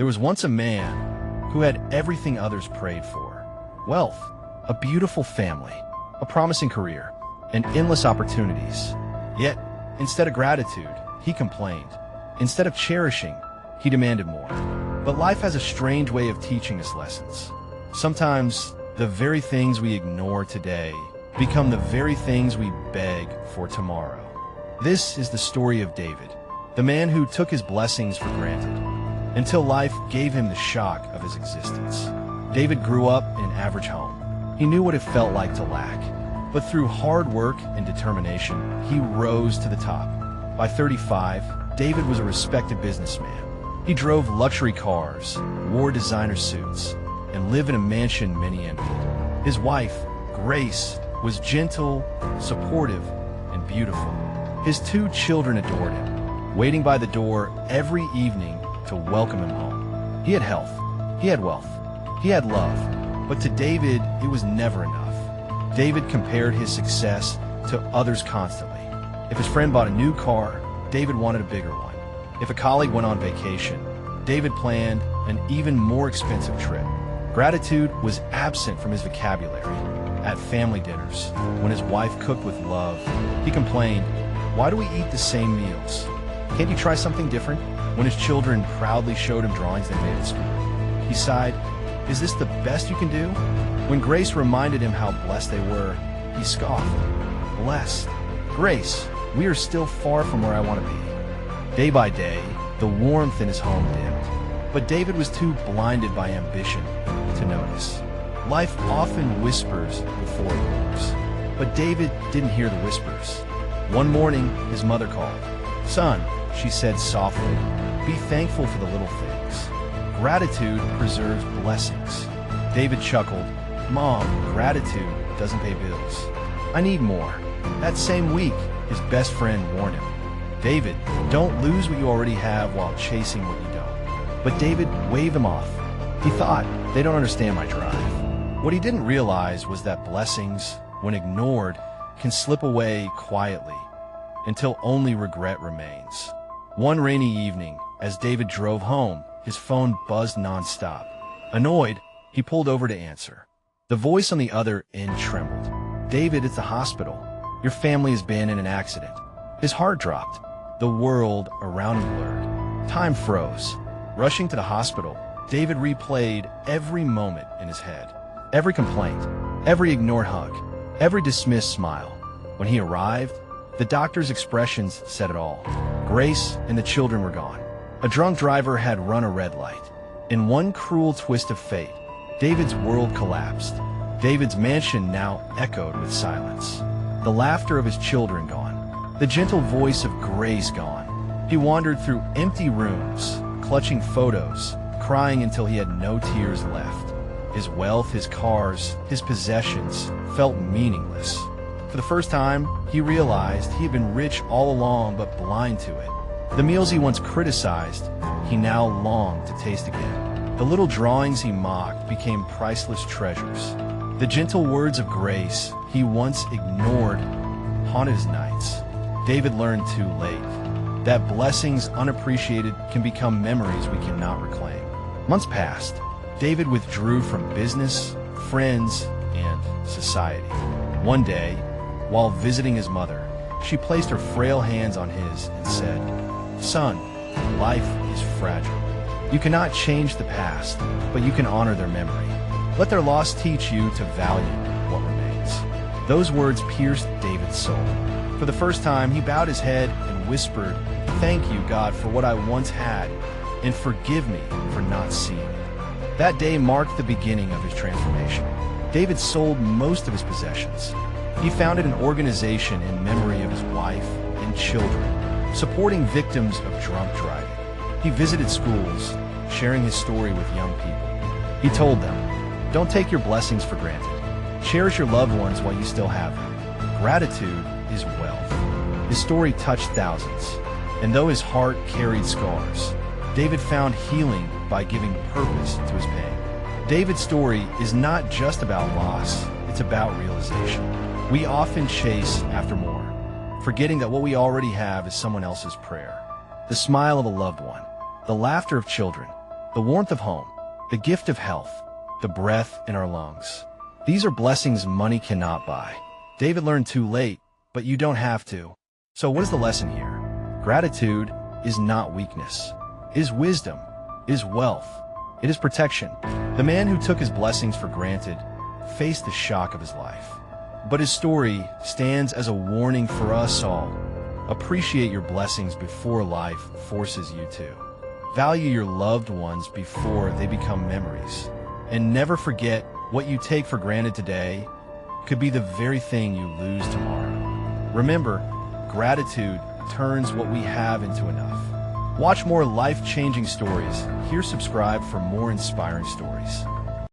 There was once a man who had everything others prayed for: wealth, a beautiful family, a promising career, and endless opportunities. Yet, instead of gratitude, he complained. Instead of cherishing, he demanded more. But life has a strange way of teaching us lessons. Sometimes, the very things we ignore today become the very things we beg for tomorrow. This is the story of David, the man who took his blessings for granted, until life gave him the shock of his existence. David grew up in an average home. He knew what it felt like to lack, but through hard work and determination, he rose to the top. By 35, David was a respected businessman. He drove luxury cars, wore designer suits, and lived in a mansion many envied. His wife, Grace, was gentle, supportive, and beautiful. His 2 children adored him, waiting by the door every evening to welcome him home. He had health, he had wealth, he had love, but to David, it was never enough. David compared his success to others constantly. If his friend bought a new car, David wanted a bigger one. If a colleague went on vacation, David planned an even more expensive trip. Gratitude was absent from his vocabulary. At family dinners, when his wife cooked with love, he complained, "Why do we eat the same meals? Can't you try something different?" When his children proudly showed him drawings they made at school, he sighed, "Is this the best you can do?" When Grace reminded him how blessed they were, he scoffed, "Blessed? Grace, we are still far from where I want to be." Day by day, the warmth in his home dimmed, but David was too blinded by ambition to notice. Life often whispers before it moves, but David didn't hear the whispers. One morning, his mother called. "Son," she said softly, "be thankful for the little things. Gratitude preserves blessings." David chuckled, "Mom, gratitude doesn't pay bills. I need more." That same week, his best friend warned him, "David, don't lose what you already have while chasing what you don't." But David waved them off. He thought, "They don't understand my drive." What he didn't realize was that blessings, when ignored, can slip away quietly until only regret remains. One rainy evening, as David drove home, his phone buzzed nonstop. Annoyed, he pulled over to answer. The voice on the other end trembled. "David, it's the hospital. Your family has been in an accident." His heart dropped. The world around him blurred. Time froze. Rushing to the hospital, David replayed every moment in his head. Every complaint, every ignored hug, every dismissed smile. When he arrived, the doctor's expressions said it all. Grace and the children were gone. A drunk driver had run a red light. In one cruel twist of fate, David's world collapsed. David's mansion now echoed with silence. The laughter of his children gone. The gentle voice of Grace gone. He wandered through empty rooms, clutching photos, crying until he had no tears left. His wealth, his cars, his possessions felt meaningless. For the first time, he realized he had been rich all along but blind to it. The meals he once criticized, he now longed to taste again. The little drawings he mocked became priceless treasures. The gentle words of Grace he once ignored haunted his nights. David learned too late that blessings unappreciated can become memories we cannot reclaim. Months passed. David withdrew from business, friends, and society. One day, while visiting his mother, she placed her frail hands on his and said, "Son, life is fragile. You cannot change the past, but you can honor their memory. Let their loss teach you to value what remains." Those words pierced David's soul. For the first time, he bowed his head and whispered, "Thank you, God, for what I once had, and forgive me for not seeing it." That day marked the beginning of his transformation. David sold most of his possessions. He founded an organization in memory of his wife and children, supporting victims of drunk driving. He visited schools, sharing his story with young people. He told them, "Don't take your blessings for granted. Cherish your loved ones while you still have them. Gratitude is wealth." His story touched thousands, and though his heart carried scars, David found healing by giving purpose to his pain. David's story is not just about loss, it's about realization. We often chase after more, forgetting that what we already have is someone else's prayer. The smile of a loved one, the laughter of children, the warmth of home, the gift of health, the breath in our lungs. These are blessings money cannot buy. David learned too late, but you don't have to. So what is the lesson here? Gratitude is not weakness. It is wisdom. It is wealth. It is protection. The man who took his blessings for granted faced the shock of his life. But his story stands as a warning for us all. Appreciate your blessings before life forces you to. Value your loved ones before they become memories. And never forget, what you take for granted today could be the very thing you lose tomorrow. Remember, gratitude turns what we have into enough. Watch more life-changing stories. Here, subscribe for more inspiring stories.